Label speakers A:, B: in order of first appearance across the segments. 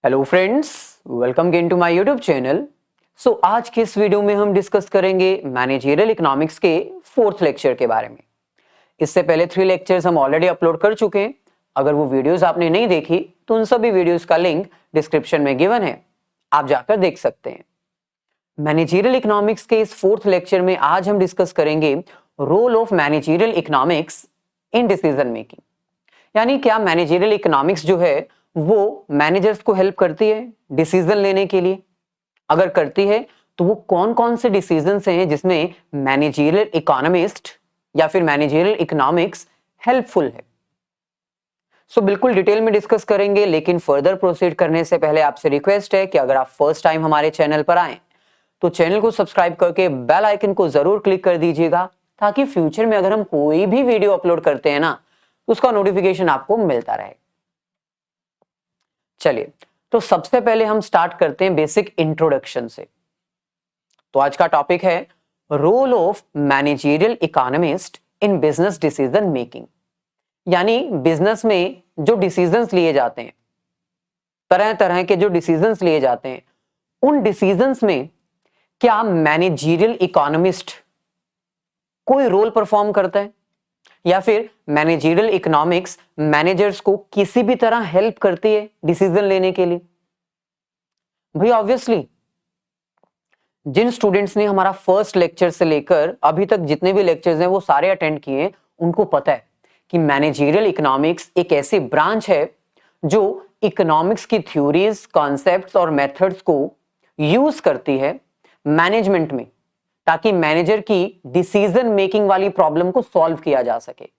A: Hello friends, welcome again to my YouTube channel. आज के इस वीडियो में हम डिस्कस करेंगे मैनेजरियल इकोनॉमिक्स के फोर्थ लेक्चर के बारे में। इससे पहले 3 लेक्चर्स हम ऑलरेडी अपलोड कर चुके हैं। अगर वो वीडियोस आपने नहीं देखी तो उन सभी वीडियोस का लिंक डिस्क्रिप्शन में गिवन है, आप जाकर देख सकते हैं। मैनेजरियल इकोनॉमिक्स के इस फोर्थ लेक्चर में आज हम डिस्कस करेंगे role of managerial economics in decision making. यानी क्या मैनेजरियल इकोनॉमिक्स जो है वो मैनेजर्स को हेल्प करती है डिसीजन लेने के लिए? अगर करती है तो वो कौन कौन से डिसीजंस हैं जिसमें मैनेजरियल इकोनॉमिस्ट या फिर मैनेजरियल इकोनॉमिक्स हेल्पफुल है? बिल्कुल डिटेल में डिस्कस करेंगे, लेकिन फर्दर प्रोसीड करने से पहले आपसे रिक्वेस्ट है कि अगर आप फर्स्ट टाइम हमारे चैनल पर आए तो चैनल को सब्सक्राइब करके बेल आइकन को जरूर क्लिक कर दीजिएगा, ताकि फ्यूचर में अगर हम कोई भी वीडियो अपलोड करते हैं ना तो उसका नोटिफिकेशन आपको मिलता रहे। चलिए, तो सबसे पहले हम स्टार्ट करते हैं बेसिक इंट्रोडक्शन से। तो आज का टॉपिक है role of managerial economist in business decision making. यानी बिजनेस में जो डिसीजंस लिए जाते हैं, तरह तरह के जो डिसीजंस लिए जाते हैं, उन डिसीजंस में क्या मैनेजरियल इकोनॉमिस्ट कोई रोल परफॉर्म करता है, या फिर मैनेजरियल इकोनॉमिक्स मैनेजर्स को किसी भी तरह हेल्प करती है डिसीजन लेने के लिए? भाई ऑब्वियसली जिन स्टूडेंट्स ने हमारा फर्स्ट लेक्चर से लेकर अभी तक जितने भी लेक्चर्स हैं वो सारे अटेंड किए, उनको पता है कि मैनेजरियल इकोनॉमिक्स एक ऐसी ब्रांच है जो इकोनॉमिक्स की थ्योरीज, कॉन्सेप्ट्स और मेथड्स को यूज करती है मैनेजमेंट में, ताकि मैनेजर की डिसीजन मेकिंग वाली प्रॉब्लम को सॉल्व किया जा सके।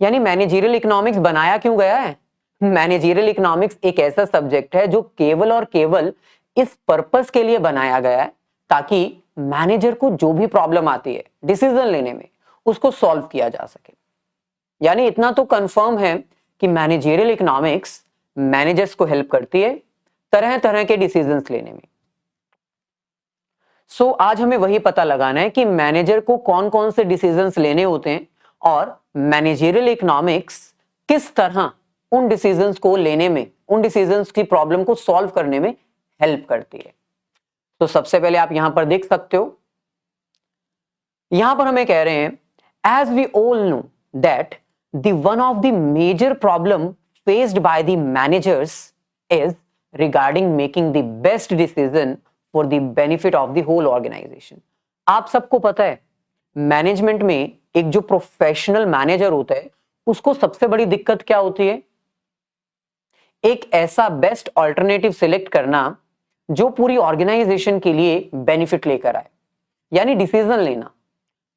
A: यानी मैनेजरियल इकोनॉमिक्स बनाया क्यों गया है? मैनेजरियल इकोनॉमिक्स एक ऐसा सब्जेक्ट है जो केवल और केवल इस पर्पस के लिए बनाया गया है, ताकि मैनेजर को जो भी प्रॉब्लम आती है डिसीजन लेने में, उसको सॉल्व किया जा सके। यानी इतना तो कंफर्म है कि मैनेजरियल इकोनॉमिक्स मैनेजर्स को हेल्प करती है तरह तरह के डिसीजंस लेने में। आज हमें वही पता लगाना है कि मैनेजर को कौन कौन से डिसीजंस लेने होते हैं और मैनेजरियल इकोनॉमिक्स किस तरह उन डिसीजंस को लेने में, उन डिसीजंस की प्रॉब्लम को सॉल्व करने में हेल्प करती है। तो सबसे पहले आप यहां पर देख सकते हो, यहां पर हमें कह रहे हैं as we all know that the one of the major problem faced by the managers is regarding making the best decision for the benefit of the whole organisation. आप सबको पता है मैनेजमेंट में एक जो प्रोफेशनल मैनेजर होता है उसको सबसे बड़ी दिक्कत क्या होती है? एक ऐसा बेस्ट ऑल्टरनेटिव सिलेक्ट करना जो पूरी ऑर्गेनाइजेशन के लिए बेनिफिट लेकर आए। यानी डिसीजन लेना,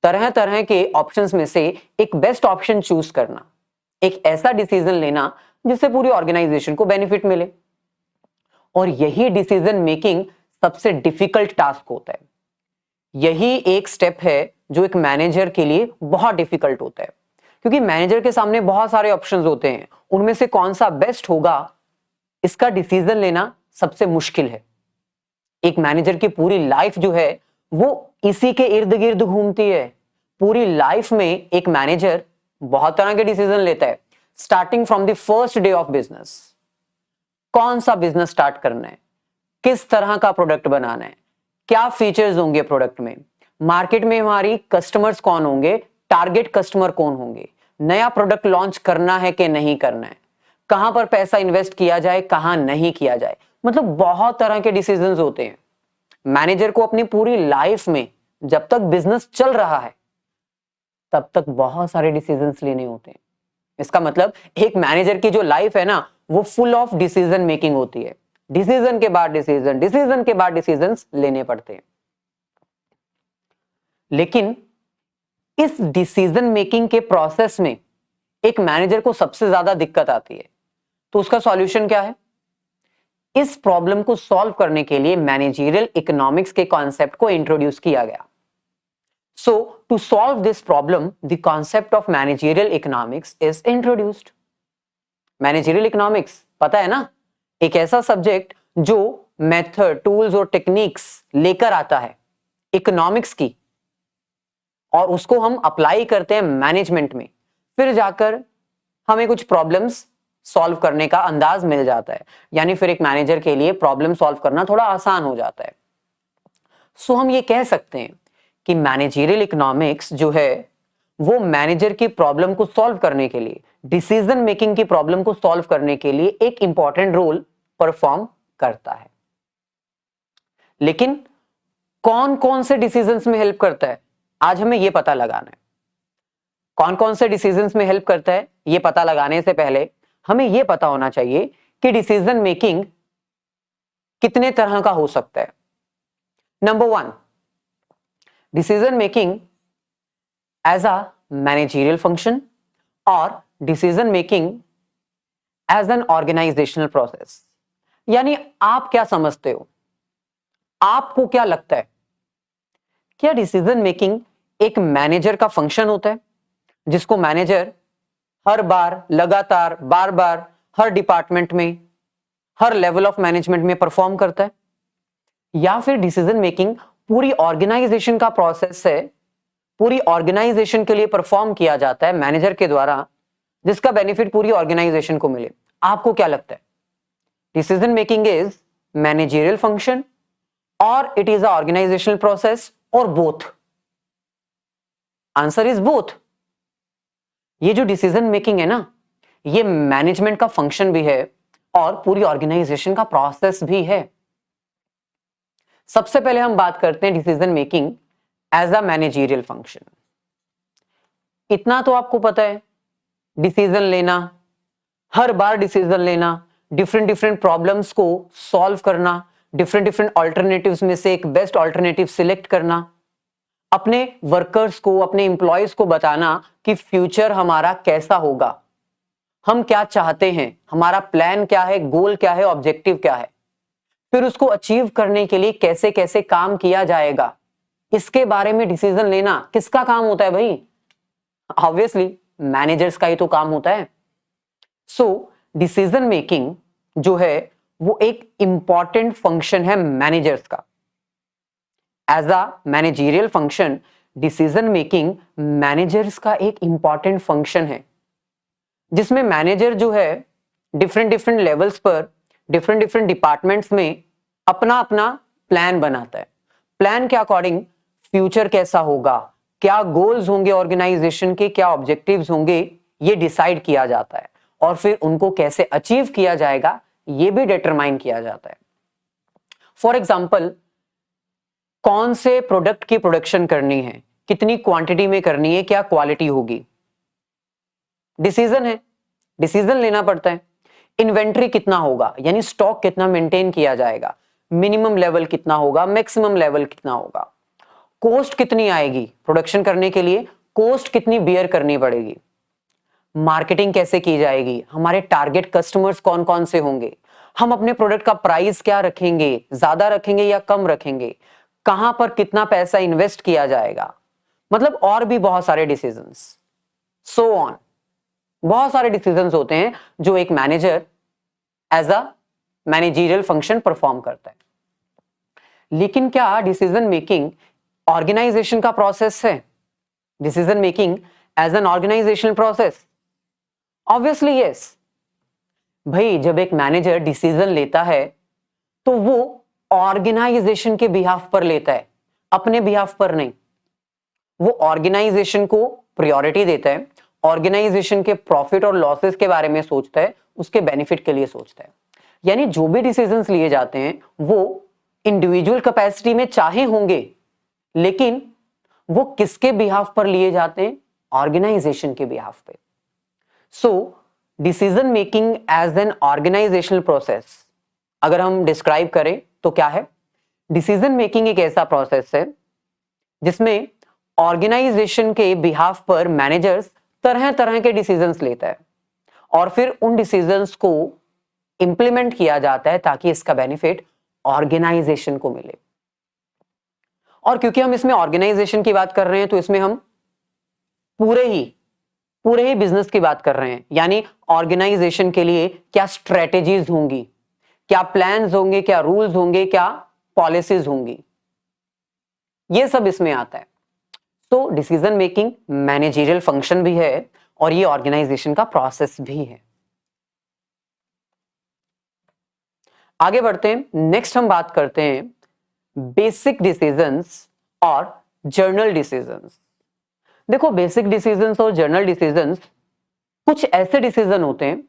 A: तरह तरह के ऑप्शंस में से एक बेस्ट ऑप्शन चूज करना, एक ऐसा डिसीजन लेना जिससे पूरी ऑर्गेनाइजेशन को बेनिफिट मिले। और यही डिसीजन मेकिंग सबसे डिफिकल्ट टास्क होता है। यही एक स्टेप है जो एक मैनेजर के लिए बहुत डिफिकल्ट होता है, क्योंकि मैनेजर के सामने बहुत सारे ऑप्शंस होते हैं, उनमें से कौन सा बेस्ट होगा इसका डिसीजन लेना सबसे मुश्किल है। एक मैनेजर की पूरी लाइफ जो है वो इसी के इर्द गिर्द घूमती है। पूरी लाइफ में एक मैनेजर बहुत तरह के डिसीजन लेता है, starting from the first day of business. कौन सा बिजनेस स्टार्ट करना है, किस तरह का प्रोडक्ट बनाना है, क्या फीचर्स होंगे प्रोडक्ट में, मार्केट में हमारी कस्टमर्स कौन होंगे, टारगेट कस्टमर कौन होंगे, नया प्रोडक्ट लॉन्च करना है कि नहीं करना है, कहां पर पैसा इन्वेस्ट किया जाए, कहां नहीं किया जाए। मतलब बहुत तरह के डिसीजंस होते हैं। मैनेजर को अपनी पूरी लाइफ में जब तक बिजनेस चल रहा है तब तक बहुत सारे डिसीजंस लेने होते हैं। इसका मतलब एक मैनेजर की जो लाइफ है ना वो फुल ऑफ डिसीजन मेकिंग होती है। डिसीजन के बाद डिसीजन, डिसीजन के बाद डिसीजंस लेने पड़ते हैं। लेकिन इस डिसीजन मेकिंग के प्रोसेस में एक मैनेजर को सबसे ज्यादा दिक्कत आती है। तो उसका सॉल्यूशन क्या है? इस प्रॉब्लम को सॉल्व करने के लिए मैनेजरियल इकोनॉमिक्स के कॉन्सेप्ट को इंट्रोड्यूस किया गया। So to solve this problem the concept of managerial economics is introduced. Managerial economics पता है ना, एक ऐसा सब्जेक्ट जो मेथड, टूल्स और टेक्निक्स लेकर आता है इकोनॉमिक्स की, और उसको हम अप्लाई करते हैं मैनेजमेंट में। फिर जाकर हमें कुछ प्रॉब्लम्स सॉल्व करने का अंदाज मिल जाता है, यानी फिर एक मैनेजर के लिए प्रॉब्लम सॉल्व करना थोड़ा आसान हो जाता है। सो हम ये कह सकते हैं कि मैनेजरियल इकोनॉमिक्स जो है वो मैनेजर की प्रॉब्लम को सॉल्व करने के लिए, डिसीजन मेकिंग की प्रॉब्लम को सॉल्व करने के लिए एक इंपॉर्टेंट रोल परफॉर्म करता है। लेकिन कौन कौन से डिसीजंस में हेल्प करता है, आज हमें यह पता लगाना है। कौन कौन से डिसीजंस में हेल्प करता है, यह पता लगाने से पहले हमें यह पता होना चाहिए कि डिसीजन मेकिंग कितने तरह का हो सकता है। Number 1, decision making as a managerial function और decision making as an organisational process. यानी आप क्या समझते हो, आपको क्या लगता है, क्या डिसीजन मेकिंग एक मैनेजर का फंक्शन होता है जिसको मैनेजर हर बार लगातार बार बार हर डिपार्टमेंट में, हर लेवल ऑफ मैनेजमेंट में परफॉर्म करता है, या फिर डिसीजन मेकिंग पूरी ऑर्गेनाइजेशन का प्रोसेस है, पूरी ऑर्गेनाइजेशन के लिए परफॉर्म किया जाता है मैनेजर के द्वारा, जिसका बेनिफिट पूरी ऑर्गेनाइजेशन को मिले। आपको क्या लगता है, decision making is managerial function और it is a organisational process और बोथ? Answer is both. ये जो डिसीजन मेकिंग है ना, ये मैनेजमेंट का फंक्शन भी है और पूरी ऑर्गेनाइजेशन का प्रोसेस भी है। सबसे पहले हम बात करते हैं decision making as a managerial function. इतना तो आपको पता है, डिसीजन लेना, हर बार डिसीजन लेना, डिफरेंट डिफरेंट प्रॉब्लम्स को सॉल्व करना, डिफरेंट डिफरेंट ऑल्टरनेटिव्स में से एक बेस्ट ऑल्टरनेटिव सिलेक्ट करना, अपने वर्कर्स को, अपने एम्प्लॉयज को बताना कि फ्यूचर हमारा कैसा होगा, हम क्या चाहते हैं, हमारा प्लान क्या है, गोल क्या है, ऑब्जेक्टिव क्या है, फिर उसको अचीव करने के लिए कैसे कैसे काम किया जाएगा, इसके बारे में डिसीजन लेना किसका काम होता है भाई? ऑब्वियसली मैनेजर्स का ही तो काम होता है। सो डिसीजन मेकिंग जो है वो एक इंपॉर्टेंट फंक्शन है मैनेजर्स का। As a managerial function, decision making managers का एक इंपॉर्टेंट फंक्शन है, जिसमें मैनेजर जो है डिफरेंट डिफरेंट लेवल्स पर, डिफरेंट डिफरेंट डिपार्टमेंट्स में अपना अपना प्लान बनाता है। प्लान के अकॉर्डिंग फ्यूचर कैसा होगा, क्या गोल्स होंगे ऑर्गेनाइजेशन के, क्या ऑब्जेक्टिव्स होंगे, ये डिसाइड किया जाता है और फिर उनको कैसे अचीव किया जाएगा ये भी डिटरमाइन किया जाता है। फॉर एग्जाम्पल, कौन से प्रोडक्ट की प्रोडक्शन करनी है, कितनी क्वांटिटी में करनी है, क्या क्वालिटी होगी, डिसीजन है, डिसीजन लेना पड़ता है। इन्वेंट्री कितना होगा, यानी स्टॉक कितना मेंटेन किया जाएगा, मिनिमम लेवल कितना होगा, मैक्सिमम लेवल कितना होगा, कॉस्ट कितनी आएगी प्रोडक्शन करने के लिए, कॉस्ट कितनी बियर करनी पड़ेगी, मार्केटिंग कैसे की जाएगी, हमारे टारगेट कस्टमर्स कौन कौन से होंगे, हम अपने प्रोडक्ट का प्राइस क्या रखेंगे, ज्यादा रखेंगे या कम रखेंगे, कहां पर कितना पैसा इन्वेस्ट किया जाएगा, मतलब और भी बहुत सारे डिसीजंस, सो ऑन। बहुत सारे डिसीजंस होते हैं जो एक manager as a managerial function perform करता है। लेकिन क्या डिसीजन मेकिंग ऑर्गेनाइजेशन का प्रोसेस है, decision making as an organisational process? Obviously yes. भाई जब एक मैनेजर डिसीजन लेता है तो वो ऑर्गेनाइजेशन के बिहाफ पर लेता है, अपने बिहाफ पर नहीं। वो ऑर्गेनाइजेशन को प्रायोरिटी देता है, ऑर्गेनाइजेशन के प्रॉफिट और लॉसेस के बारे में सोचता है, उसके बेनिफिट के लिए सोचता है। यानी जो भी डिसीजंस लिए जाते हैं वो इंडिविजुअल कैपेसिटी में चाहे होंगे, लेकिन वो किसके बिहाफ पर लिए जाते हैं? ऑर्गेनाइजेशन के बिहाफ पे। So decision making as an organisational process अगर हम डिस्क्राइब करें तो क्या है? डिसीजन मेकिंग एक ऐसा प्रोसेस है जिसमें ऑर्गेनाइजेशन के बिहाफ पर मैनेजर्स तरह तरह के डिसीजंस लेता है और फिर उन डिसीजंस को इंप्लीमेंट किया जाता है ताकि इसका बेनिफिट ऑर्गेनाइजेशन को मिले। और क्योंकि हम इसमें ऑर्गेनाइजेशन की बात कर रहे हैं तो इसमें हम पूरे ही बिजनेस की बात कर रहे हैं, यानी ऑर्गेनाइजेशन के लिए क्या स्ट्रेटेजीज होंगी, क्या प्लान्स होंगे, क्या रूल्स होंगे, क्या पॉलिसीज होंगी, ये सब इसमें आता है। तो डिसीजन मेकिंग मैनेजरियल फंक्शन भी है और ये ऑर्गेनाइजेशन का प्रोसेस भी है। आगे बढ़ते हैं, नेक्स्ट हम बात करते हैं बेसिक डिसीजंस और जर्नल डिसीजंस। देखो, बेसिक डिसीजंस और जर्नल डिसीजंस कुछ ऐसे डिसीजन होते हैं,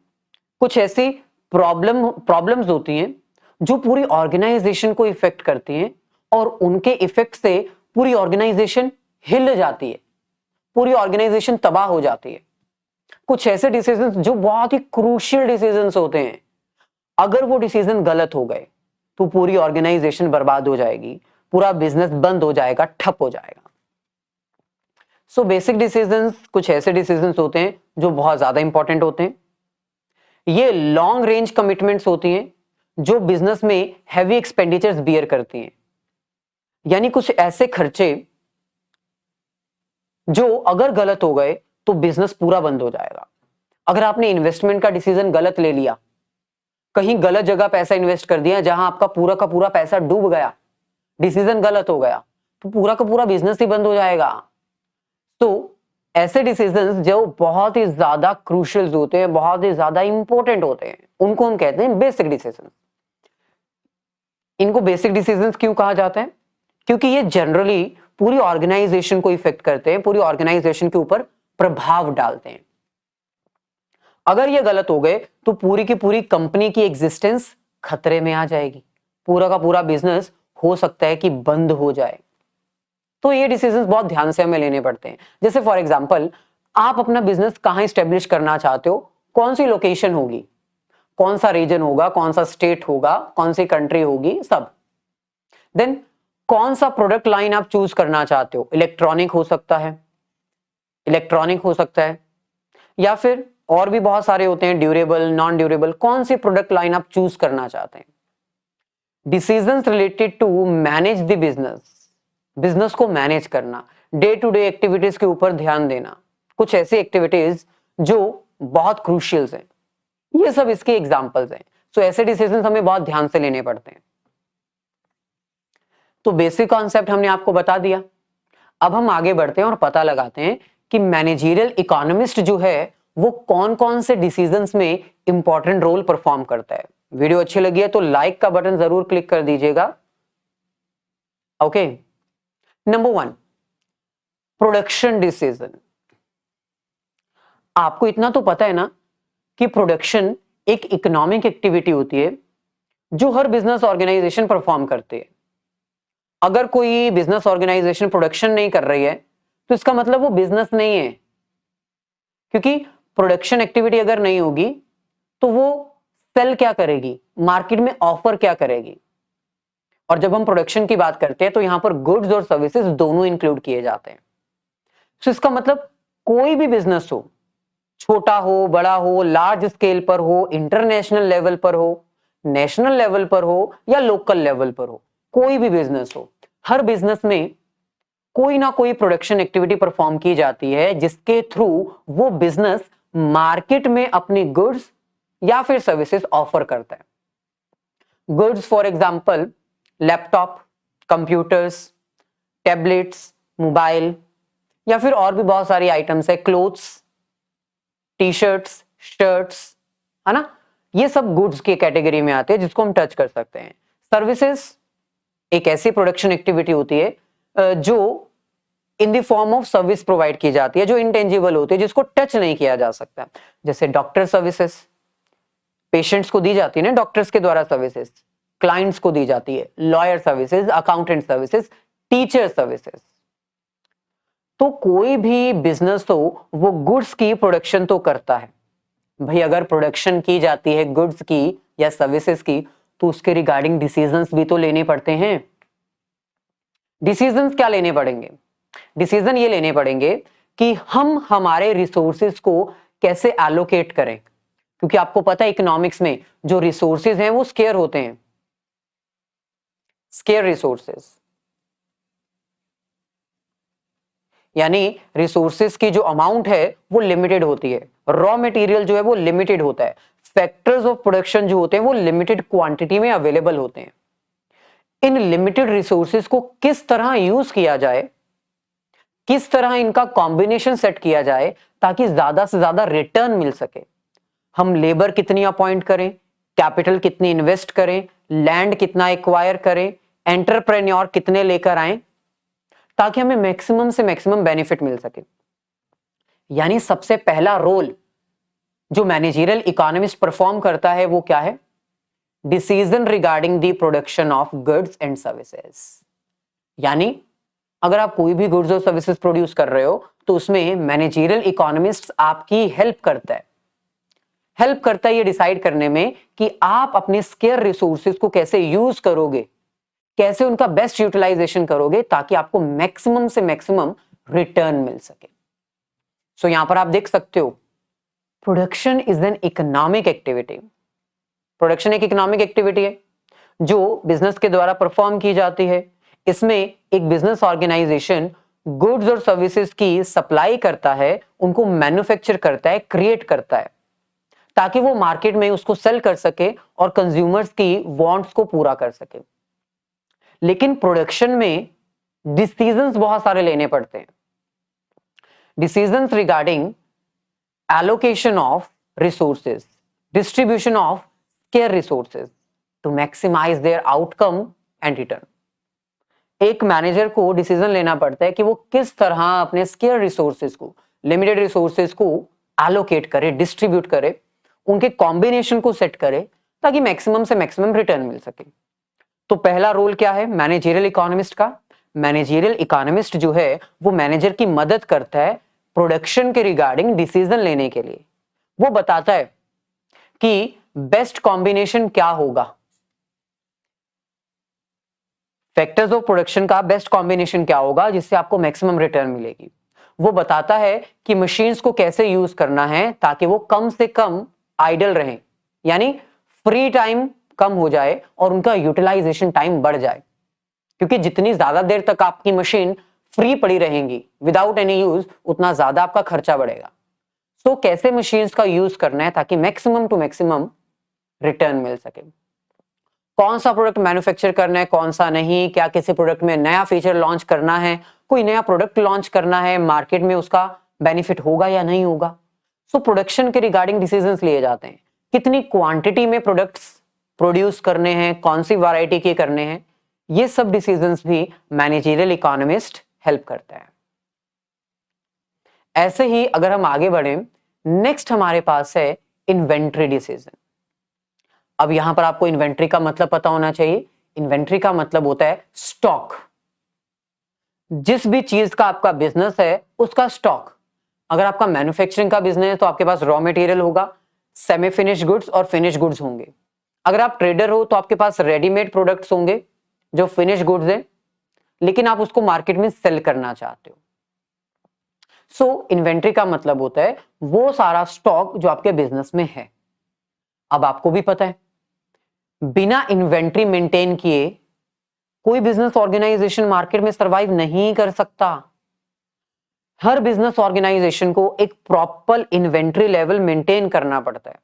A: कुछ ऐसी प्रॉब्लम्स होती हैं जो पूरी ऑर्गेनाइजेशन को इफेक्ट करती हैं और उनके इफेक्ट से पूरी ऑर्गेनाइजेशन हिल जाती है, पूरी ऑर्गेनाइजेशन तबाह हो जाती है। कुछ ऐसे डिसीजंस जो बहुत ही क्रूशियल डिसीजंस होते हैं, अगर वो डिसीजन गलत हो गए तो पूरी ऑर्गेनाइजेशन बर्बाद हो जाएगी, पूरा बिजनेस बंद हो जाएगा, ठप हो जाएगा। सो बेसिक डिसीजंस कुछ ऐसे डिसीजंस होते हैं जो बहुत ज्यादा इंपॉर्टेंट होते हैं। ये लॉन्ग रेंज कमिटमेंट्स होती हैं जो बिजनेस में हैवी एक्सपेंडिचर्स बियर करती हैं, यानी कुछ ऐसे खर्चे जो अगर गलत हो गए तो बिजनेस पूरा बंद हो जाएगा। अगर आपने इन्वेस्टमेंट का डिसीजन गलत ले लिया, कहीं गलत जगह पैसा इन्वेस्ट कर दिया जहां आपका पूरा का पूरा पैसा डूब गया, डिसीजन गलत हो गया, तो पूरा का पूरा बिजनेस ही बंद हो जाएगा। तो ऐसे डिसीजंस जो बहुत ही ज्यादा क्रूशियल होते हैं, बहुत ही ज्यादा इंपॉर्टेंट होते हैं, उनको हम कहते हैं बेसिक डिसीजंस। इनको बेसिक डिसीजंस क्यों कहा जाता है? क्योंकि ये जनरली पूरी ऑर्गेनाइजेशन को इफेक्ट करते हैं, पूरी ऑर्गेनाइजेशन के ऊपर प्रभाव डालते हैं। अगर ये गलत हो गए तो पूरी की पूरी कंपनी की एग्जिस्टेंस खतरे में आ जाएगी, पूरा का पूरा बिजनेस हो सकता है कि बंद हो जाए। तो ये डिसीजंस बहुत ध्यान से हमें लेने पड़ते हैं। जैसे फॉर एग्जांपल, आप अपना बिजनेस कहां एस्टेब्लिश करना चाहते हो, कौन सी लोकेशन होगी, कौन सा रीजन होगा, कौन सा स्टेट होगा, कौन सी कंट्री होगी, सब। देन कौन सा प्रोडक्ट लाइन आप चूज करना चाहते हो, इलेक्ट्रॉनिक हो सकता है, या फिर और भी बहुत सारे होते हैं, ड्यूरेबल, नॉन ड्यूरेबल, कौन सी प्रोडक्ट लाइन आप चूज करना चाहते हैं। Decisions related to manage the business को मैनेज करना, डे टू डे एक्टिविटीज के ऊपर ध्यान देना, कुछ ऐसी एक्टिविटीज जो बहुत क्रूशियल हैं, ये सब इसके एग्जांपल्स हैं। सो ऐसे डिसीजंस हमें बहुत ध्यान से लेने पड़ते हैं। तो बेसिक कॉन्सेप्ट हमने आपको बता दिया। अब हम आगे बढ़ते हैं और पता लगाते हैं कि मैनेजरियल इकोनॉमिस्ट जो है वो कौन कौन से डिसीजंस में इंपॉर्टेंट रोल परफॉर्म करता है। वीडियो अच्छी लगी है तो लाइक का बटन जरूर क्लिक कर दीजिएगा। Okay, number 1, production decision. आपको इतना तो पता है ना कि प्रोडक्शन एक इकोनॉमिक एक्टिविटी होती है जो हर बिजनेस ऑर्गेनाइजेशन परफॉर्म करती है। अगर कोई बिजनेस ऑर्गेनाइजेशन प्रोडक्शन नहीं कर रही है तो इसका मतलब वो बिजनेस नहीं है, क्योंकि प्रोडक्शन एक्टिविटी अगर नहीं होगी तो वो सेल क्या करेगी, मार्केट में ऑफर क्या करेगी। और जब हम प्रोडक्शन की बात करते हैं तो यहां पर गुड्स और सर्विसेज दोनों इंक्लूड किए जाते हैं। तो इसका मतलब कोई भी बिजनेस हो, छोटा हो, बड़ा हो, लार्ज स्केल पर हो, इंटरनेशनल लेवल पर हो, नेशनल लेवल पर हो या लोकल लेवल पर हो, कोई भी बिजनेस हो, हर बिजनेस में कोई ना कोई प्रोडक्शन एक्टिविटी परफॉर्म की जाती है जिसके थ्रू वो बिजनेस मार्केट में अपनी गुड्स या फिर सर्विसेज ऑफर करता है। Goods for example laptop, computers, tablets, mobile या फिर और भी बहुत सारी आइटम्स है, क्लोथ्स, टी शर्ट्स, शर्ट्स, है ना, ये सब गुड्स की कैटेगरी में आते हैं जिसको हम टच कर सकते हैं। सर्विसेज एक ऐसी प्रोडक्शन एक्टिविटी होती है जो in the form of service provide की जाती है, जो इंटेंजिबल होती है, जिसको टच नहीं किया जा सकता। जैसे डॉक्टर सर्विसेज पेशेंट्स को दी जाती है ना, डॉक्टर्स के द्वारा सर्विसेज क्लाइंट्स को दी जाती है, lawyer services, accountant services, teacher services. तो कोई भी बिजनेस हो वो गुड्स की प्रोडक्शन तो करता है भाई। अगर प्रोडक्शन की जाती है गुड्स की या सर्विसेज की तो उसके रिगार्डिंग डिसीजंस भी तो लेने पड़ते हैं। डिसीजंस क्या लेने पड़ेंगे? डिसीजन ये लेने पड़ेंगे कि हम हमारे रिसोर्सेज को कैसे एलोकेट करें, क्योंकि आपको पता है इकोनॉमिक्स में जो रिसोर्सेज हैं वो स्केयर होते हैं, स्केयर रिसोर्सेज, यानी रिसोर्सेज की जो अमाउंट है वो लिमिटेड होती है, रॉ मटेरियल जो है वो लिमिटेड होता है, फैक्टर्स ऑफ प्रोडक्शन जो होते हैं वो लिमिटेड क्वांटिटी में अवेलेबल होते हैं। इन लिमिटेड रिसोर्सेज को किस तरह यूज किया जाए, किस तरह इनका कॉम्बिनेशन सेट किया जाए ताकि ज्यादा से ज्यादा रिटर्न मिल सके। हम लेबर कितनी अपॉइंट करें, कैपिटल कितनी इन्वेस्ट करें, लैंड कितना एक्वायर करें, एंटरप्रेन्योर कितने लेकर आए, ताकि हमें मैक्सिमम से मैक्सिमम बेनिफिट मिल सके। यानी सबसे पहला रोल जो मैनेजरियल इकोनॉमिस्ट परफॉर्म करता है वो क्या है? Decision regarding the production of goods and services. यानी अगर आप कोई भी गुड्स और सर्विसेज प्रोड्यूस कर रहे हो तो उसमें मैनेजरियल इकोनॉमिस्ट आपकी हेल्प करता है ये डिसाइड करने में कि आप अपने स्केयर रिसोर्सेज को कैसे यूज करोगे, कैसे उनका बेस्ट यूटिलाइजेशन करोगे ताकि आपको मैक्सिमम से मैक्सिमम रिटर्न मिल सके। सो यहां पर आप देख सकते हो production is an economic activity. Production एक इकोनॉमिक एक्टिविटी है जो बिजनेस के द्वारा परफॉर्म की जाती है। इसमें एक बिजनेस ऑर्गेनाइजेशन गुड्स और सर्विसेज की सप्लाई करता है, उनको मैन्युफैक्चर करता है, क्रिएट करता है ताकि वो मार्केट में उसको सेल कर सके और कंज्यूमर्स की वांट्स को पूरा कर सके। लेकिन प्रोडक्शन में डिसीजंस बहुत सारे लेने पड़ते हैं। Decisions regarding allocation of resources, distribution of scarce resources to maximize their outcome and return। एक मैनेजर को डिसीजन लेना पड़ता है कि वो किस तरह अपने स्केयर रिसोर्सेज को, लिमिटेड रिसोर्सेज को एलोकेट करे, डिस्ट्रीब्यूट करे, उनके कॉम्बिनेशन को सेट करे ताकि मैक्सिमम से मैक्सिमम रिटर्न मिल सके। तो पहला रोल क्या है मैनेजरियल इकोनॉमिस्ट का? मैनेजरियल इकोनॉमिस्ट जो है वो मैनेजर की मदद करता है प्रोडक्शन के रिगार्डिंग डिसीजन लेने के लिए। वो बताता है कि बेस्ट कॉम्बिनेशन क्या होगा, फैक्टर्स ऑफ प्रोडक्शन का बेस्ट कॉम्बिनेशन क्या होगा जिससे आपको मैक्सिमम रिटर्न मिलेगी। वो बताता है कि मशीन्स को कैसे यूज करना है ताकि वो कम से कम आइडल रहें, यानी फ्री टाइम कम हो जाए और उनका यूटिलाइजेशन टाइम बढ़ जाए, क्योंकि जितनी ज्यादा देर तक आपकी मशीन फ्री पड़ी रहेंगी विदाउट एनी यूज उतना ज्यादा आपका खर्चा बढ़ेगा। तो कैसे मशीन्स का यूज करना है ताकि मैक्सिमम टू मैक्सिमम रिटर्न मिल सके। कौन सा प्रोडक्ट मैन्युफैक्चर करना है, कौन सा नहीं, क्या किसी प्रोडक्ट में नया फीचर लॉन्च करना है, कोई नया प्रोडक्ट लॉन्च करना है, मार्केट में उसका बेनिफिट होगा या नहीं होगा। सो प्रोडक्शन के रिगार्डिंग डिसीजंस लिए जाते हैं, कितनी क्वांटिटी में प्रोडक्ट्स प्रोड्यूस करने हैं, कौन सी वैरायटी के करने हैं, ये सब डिसीजंस भी मैनेजरियल इकोनॉमिस्ट हेल्प करता है। ऐसे ही अगर हम आगे बढ़े, नेक्स्ट हमारे पास है इन्वेंट्री डिसीजन। अब यहां पर आपको इन्वेंट्री का मतलब पता होना चाहिए। इन्वेंट्री का मतलब होता है स्टॉक। जिस भी चीज का आपका बिजनेस है उसका स्टॉक। अगर आपका मैन्युफैक्चरिंग का बिजनेस है तो आपके पास रॉ मटेरियल होगा, सेमी फिनिश गुड्स और फिनिश गुड्स होंगे। अगर आप ट्रेडर हो तो आपके पास रेडीमेड प्रोडक्ट्स होंगे जो फिनिश गुड्स है, लेकिन आप उसको मार्केट में सेल करना चाहते हो। सो इन्वेंट्री का मतलब होता है वो सारा स्टॉक जो आपके बिजनेस में है। अब आपको भी पता है बिना इन्वेंट्री मेंटेन किए कोई बिजनेस ऑर्गेनाइजेशन मार्केट में सरवाइव नहीं कर सकता। हर बिजनेस ऑर्गेनाइजेशन को एक प्रॉपर इन्वेंट्री लेवल मेंटेन करना पड़ता है,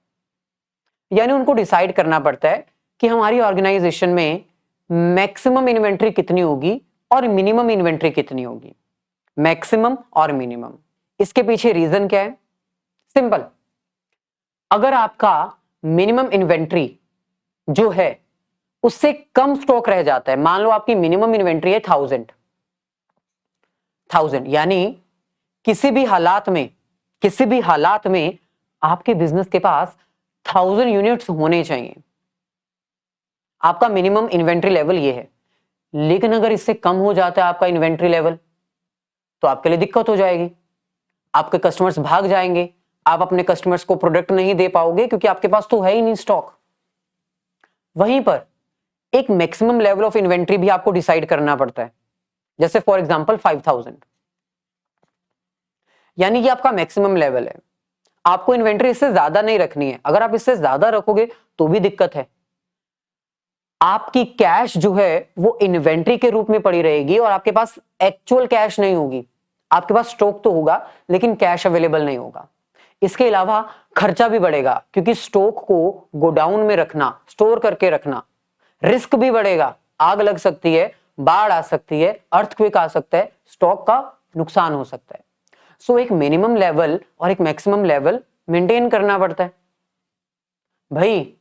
A: यानी उनको डिसाइड करना पड़ता है कि हमारी ऑर्गेनाइजेशन में मैक्सिमम इन्वेंट्री कितनी होगी और मिनिमम इन्वेंट्री कितनी होगी। मैक्सिमम और मिनिमम, इसके पीछे रीजन क्या है? सिंपल, अगर आपका मिनिमम इन्वेंट्री जो है उससे कम स्टॉक रह जाता है, मान लो आपकी मिनिमम इन्वेंट्री है 1000, यानी किसी भी हालात में आपके बिजनेस के पास 1000 यूनिट्स होने चाहिए। आपका मिनिमम इन्वेंट्री लेवल ये है। लेकिन अगर इससे कम हो जाता है आपका इन्वेंट्री लेवल तो आपके लिए दिक्कत हो जाएगी, आपके कस्टमर्स भाग जाएंगे, आप अपने कस्टमर्स को प्रोडक्ट नहीं दे पाओगे क्योंकि आपके पास तो है ही नहीं स्टॉक। वहीं पर एक मैक्सिमम लेवल ऑफ इन्वेंट्री भी आपको डिसाइड करना पड़ता है, जैसे फॉर एग्जांपल 5000, यानी कि आपका मैक्सिमम लेवल है। आपको इन्वेंट्री इससे ज्यादा नहीं रखनी है, अगर आप इससे ज्यादा रखोगे तो भी दिक्कत है। आपकी कैश जो है वो इन्वेंट्री के रूप में पड़ी रहेगी और आपके पास एक्चुअल कैश नहीं होगी। आपके पास स्टॉक तो होगा लेकिन कैश अवेलेबल नहीं होगा। इसके अलावा खर्चा भी बढ़ेगा क्योंकि स्टॉक को गोडाउन में रखना, स्टोर करके रखना, रिस्क भी बढ़ेगा। आग लग सकती है, बाढ़ आ सकती है, अर्थक्वेक आ सकता है, स्टॉक का नुकसान हो सकता है। सो एक मिनिमम लेवल और एक मैक्सिमम लेवल मेंटेन करना पड़ता है। भाई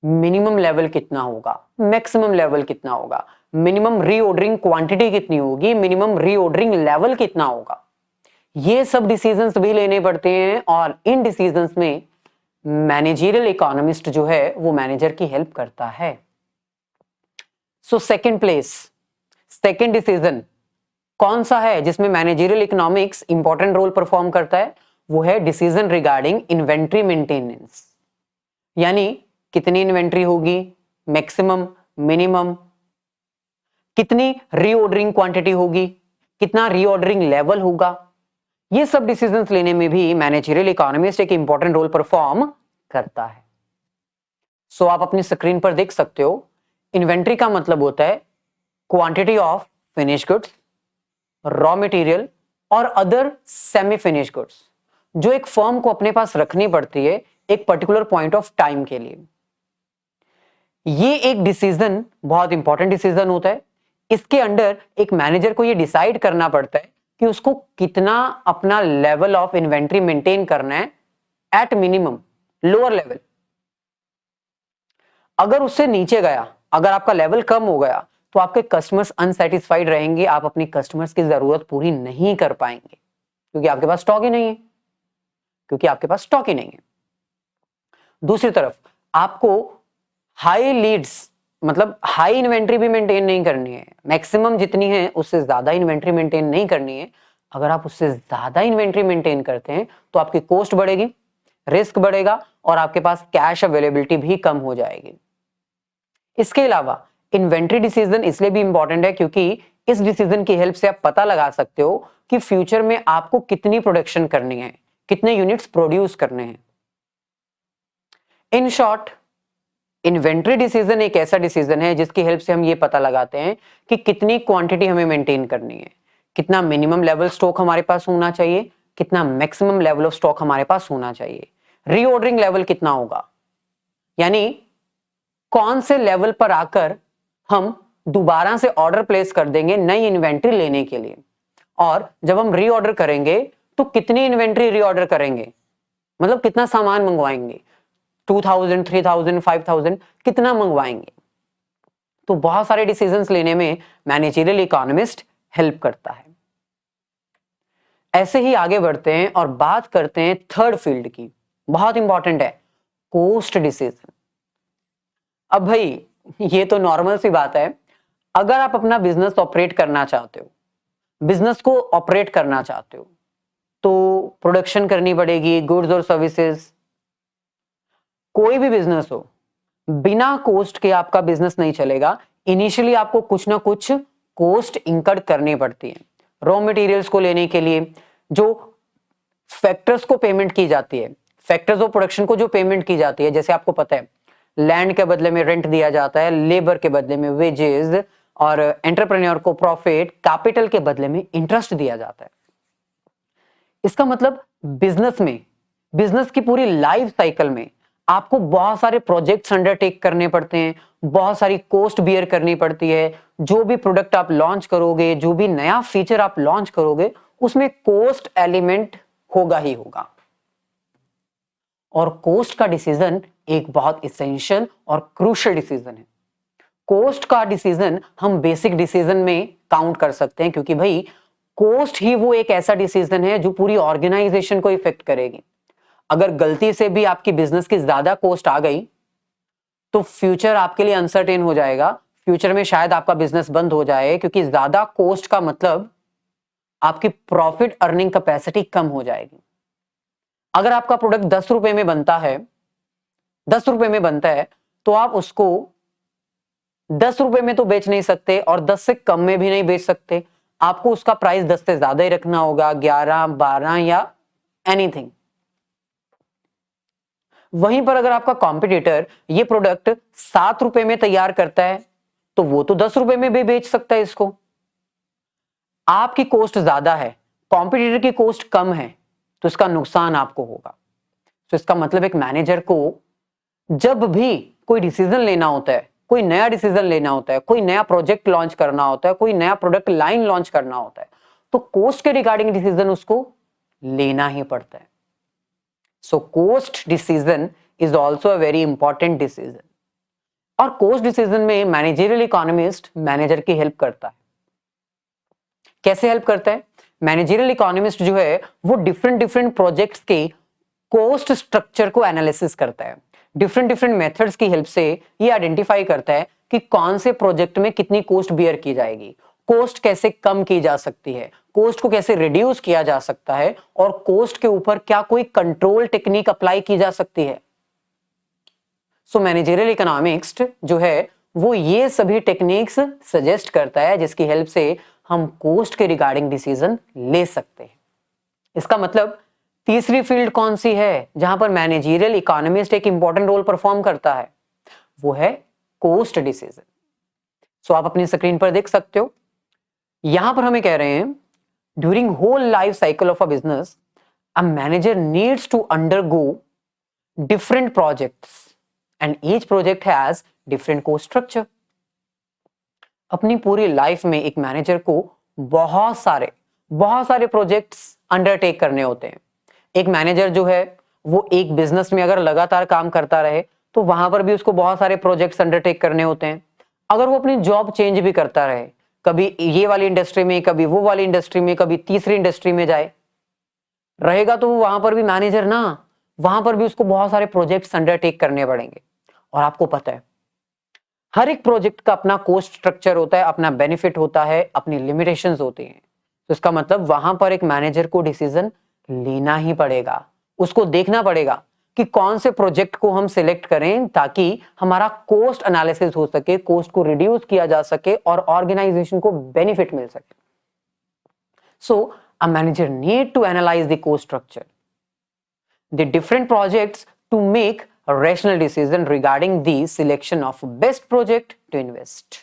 A: मिनिमम लेवल कितना होगा, मैक्सिमम लेवल कितना होगा, मिनिमम रीऑर्डरिंग क्वांटिटी कितनी होगी, मिनिमम रीऑर्डरिंग लेवल कितना होगा, ये सब डिसीजंस भी लेने पड़ते हैं। और इन डिसीजंस में मैनेजरियल इकोनॉमिस्ट जो है वो मैनेजर की हेल्प करता है। So second place, second decision कौन सा है जिसमें managerial economics important role perform करता है, वो है डिसीजन रिगार्डिंग इन्वेंट्री मेंटेनेंस। यानी कितनी इन्वेंट्री होगी, मैक्सिमम, मिनिमम, कितनी रीऑर्डरिंग क्वांटिटी होगी, कितना रीऑर्डरिंग लेवल होगा, ये सब डिसीजंस लेने में भी मैनेजरियल इकोनॉमिस्ट एक इंपॉर्टेंट रोल परफॉर्म करता है। सो आप अपनी स्क्रीन पर देख सकते हो, इन्वेंट्री का मतलब होता है quantity of finish goods, raw material और अदर सेमी फिनिश गुड्स जो एक फर्म को अपने पास रखनी पड़ती है एक पर्टिकुलर पॉइंट ऑफ टाइम के लिए। ये एक डिसीजन बहुत इंपॉर्टेंट डिसीजन होता है। इसके अंडर एक मैनेजर को ये डिसाइड करना पड़ता है कि उसको कितना अपना लेवल ऑफ इन्वेंट्री मेंटेन करना है एट मिनिमम, लोअर लेवल। अगर उससे नीचे गया, अगर आपका लेवल कम हो गया तो आपके कस्टमर्स अनसेटिस्फाइड रहेंगे, आप अपनी कस्टमर्स की जरूरत पूरी नहीं कर पाएंगे क्योंकि आपके पास स्टॉक ही नहीं है, क्योंकि आपके पास स्टॉक ही नहीं है। दूसरी तरफ आपको हाई लीड्स मतलब हाई इन्वेंट्री भी मेंटेन नहीं करनी है, मैक्सिमम जितनी है उससे ज्यादा इन्वेंट्री मेंटेन नहीं करनी है। अगर आप उससे ज्यादा इन्वेंट्री मेंटेन करते हैं तो आपकी कॉस्ट बढ़ेगी, रिस्क बढ़ेगा और आपके पास कैश अवेलेबिलिटी भी कम हो जाएगी। इसके अलावा इन्वेंट्री डिसीजन इसलिए भी इंपॉर्टेंट है क्योंकि इस डिसीजन की हेल्प से आप पता लगा सकते हो कि फ्यूचर में आपको कितनी प्रोडक्शन करनी है, कितने यूनिट्स प्रोड्यूस करने हैं। इन शॉर्ट, इन्वेंट्री डिसीजन एक ऐसा डिसीजन है जिसकी हेल्प से हम ये पता लगाते हैं कि कितनी क्वांटिटी हमें मेंटेन करनी है, कितना मिनिमम लेवल स्टॉक हमारे पास होना चाहिए, कितना मैक्सिमम लेवल ऑफ स्टॉक हमारे पास होना चाहिए, रीऑर्डरिंग लेवल कितना होगा, यानी कौन से लेवल पर आकर हम दोबारा से ऑर्डर प्लेस कर देंगे नई इन्वेंट्री लेने के लिए, और जब हम रीऑर्डर करेंगे तो कितनी इन्वेंट्री रीऑर्डर करेंगे, मतलब कितना सामान मंगवाएंगे, 2000, 3000, 5000 कितना मंगवाएंगे। तो बहुत सारे डिसीजंस लेने में मैनेजरियल इकोनॉमिस्ट हेल्प करता है। ऐसे ही आगे बढ़ते हैं और बात करते हैं थर्ड फील्ड की, बहुत इंपॉर्टेंट है, कॉस्ट डिसीजन। अब भाई ये तो नॉर्मल सी बात है, अगर आप अपना बिजनेस ऑपरेट करना चाहते हो, बिजनेस को ऑपरेट करना चाहते हो तो प्रोडक्शन करनी पड़ेगी, गुड्स और सर्विसेज। कोई भी बिजनेस हो, बिना कॉस्ट के आपका बिजनेस नहीं चलेगा। इनिशियली आपको कुछ ना कुछ कॉस्ट इंकर्ड करनी पड़ती है। रॉ मटेरियल्स को लेने के लिए जो फैक्टर्स को पेमेंट की जाती है, फैक्टर्स ऑफ प्रोडक्शन को जो पेमेंट की जाती है, जैसे आपको पता है लैंड के बदले में रेंट दिया जाता है, लेबर के बदले में वेजेस और एंटरप्रेन्योर को प्रॉफिट, कैपिटल के बदले में इंटरेस्ट दिया जाता है। इसका मतलब बिजनेस में, बिजनेस की पूरी लाइफ साइकिल में आपको बहुत सारे प्रोजेक्ट्स अंडरटेक करने पड़ते हैं, बहुत सारी कॉस्ट बियर करनी पड़ती है। जो भी प्रोडक्ट आप लॉन्च करोगे, जो भी नया फीचर आप लॉन्च करोगे, उसमें कॉस्ट एलिमेंट होगा ही होगा। और कॉस्ट का डिसीजन एक बहुत इसेंशियल और क्रूशियल डिसीजन है। कॉस्ट का डिसीजन हम बेसिक डिसीजन में काउंट कर सकते हैं क्योंकि भाई कॉस्ट ही वो एक ऐसा डिसीजन है जो पूरी ऑर्गेनाइजेशन को इफेक्ट करेगी। अगर गलती से भी आपकी बिजनेस की ज्यादा कॉस्ट आ गई तो फ्यूचर आपके लिए अनसर्टेन हो जाएगा। फ्यूचर में शायद आपका बिजनेस बंद हो जाए क्योंकि ज्यादा कॉस्ट का मतलब आपकी प्रॉफिट अर्निंग कैपेसिटी कम हो जाएगी। अगर आपका प्रोडक्ट 10 रुपए में बनता है, 10 रुपए में बनता है तो आप उसको 10 रुपए में तो बेच नहीं सकते और 10 से कम में भी नहीं बेच सकते। आपको उसका प्राइस 10 से ज्यादा ही रखना होगा, 11, 12 या एनीथिंग। वहीं पर अगर आपका कॉम्पिटिटर ये प्रोडक्ट 7 रुपए में तैयार करता है तो वो तो 10 रुपए में भी बेच सकता है इसको। आपकी कॉस्ट ज्यादा है, कॉम्पिटिटर की कॉस्ट कम है, तो इसका नुकसान आपको होगा। तो इसका मतलब एक मैनेजर को जब भी कोई डिसीजन लेना होता है, कोई नया डिसीजन लेना होता है, कोई नया प्रोजेक्ट लॉन्च करना होता है, कोई नया प्रोडक्ट लाइन लॉन्च करना होता है, तो कॉस्ट के रिगार्डिंग डिसीजन उसको लेना ही पड़ता है। So cost decision is also a very important decision. और कोस्ट डिसीजन में मैनेजरियल इकोनॉमिस्ट मैनेजर की हेल्प करता है। कैसे हेल्प करता है? मैनेजरियल इकोनॉमिस्ट जो है वो डिफरेंट डिफरेंट प्रोजेक्ट्स के कोस्ट स्ट्रक्चर को एनालिसिस करता है। डिफरेंट डिफरेंट मेथड्स की हेल्प से ये आइडेंटिफाई करता है कि कौन से प्रोजेक्ट में कितनी कोस्ट बियर की जाएगी, कोस्ट कैसे कम की जा सकती है, कोस्ट को कैसे रिड्यूस किया जा सकता है, और कोस्ट के ऊपर क्या कोई कंट्रोल टेक्निक अप्लाई की जा सकती है। सो मैनेजरियल इकोनॉमिक्स जो है वो ये सभी टेक्निक्स सजेस्ट करता है जिसकी हेल्प से हम कोस्ट के रिगार्डिंग डिसीजन ले सकते हैं। इसका मतलब तीसरी फील्ड कौन सी है जहां पर मैनेजरियल इकोनॉमिस्ट एक इंपॉर्टेंट रोल परफॉर्म करता है? वो है कोस्ट डिसीजन। सो आप अपनी स्क्रीन पर देख सकते हो, यहां पर हमें कह रहे हैं during whole life cycle of a business a manager needs to undergo different projects and each project has different cost structure. अपनी पूरी लाइफ में एक मैनेजर को बहुत सारे प्रोजेक्ट्स अंडरटेक करने होते हैं। एक मैनेजर जो है वो एक बिजनेस में अगर लगातार काम करता रहे तो वहां पर भी उसको बहुत सारे प्रोजेक्ट्स अंडरटेक करने होते हैं। अगर वो अपनी जॉब चेंज भी करता रहे, कभी ये वाली इंडस्ट्री में, कभी वो वाली इंडस्ट्री में, कभी तीसरी इंडस्ट्री में जाए रहेगा, तो वहां पर भी मैनेजर ना, वहां पर भी उसको बहुत सारे प्रोजेक्ट्स अंडरटेक करने पड़ेंगे। और आपको पता है हर एक प्रोजेक्ट का अपना कोस्ट स्ट्रक्चर होता है, अपना बेनिफिट होता है, अपनी लिमिटेशंस होती हैं। तो इसका मतलब वहां पर एक मैनेजर को डिसीजन लेना ही पड़ेगा, उसको देखना पड़ेगा कि कौन से प्रोजेक्ट को हम सिलेक्ट करें ताकि हमारा कोस्ट एनालिसिस हो सके, कोस्ट को रिड्यूस किया जा सके और ऑर्गेनाइजेशन को बेनिफिट मिल सके। So a manager need to analyse the cost structure, the different projects to make rational decision regarding the selection of best project to invest।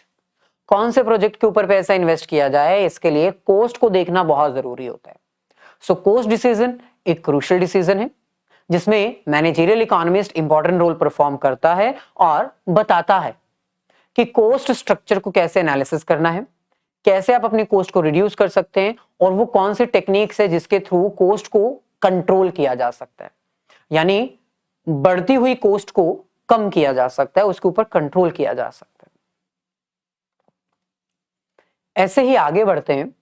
A: कौन से प्रोजेक्ट के ऊपर पैसा इन्वेस्ट किया जाए, इसके लिए कोस्ट को देखना बहुत जरूरी होता है। सो कोस्ट डिसीजन एक क्रूशियल डिसीजन है जिसमें managerial economist important role perform करता है और बताता है कि कोस्ट स्ट्रक्चर को कैसे एनालिसिस करना है, कैसे आप अपनी कोस्ट को रिड्यूस कर सकते हैं, और वो कौन सी टेक्निक्स है जिसके थ्रू कोस्ट को कंट्रोल किया जा सकता है, यानी बढ़ती हुई कोस्ट को कम किया जा सकता है, उसके ऊपर कंट्रोल किया जा सकता है। ऐसे ही आगे बढ़ते हैं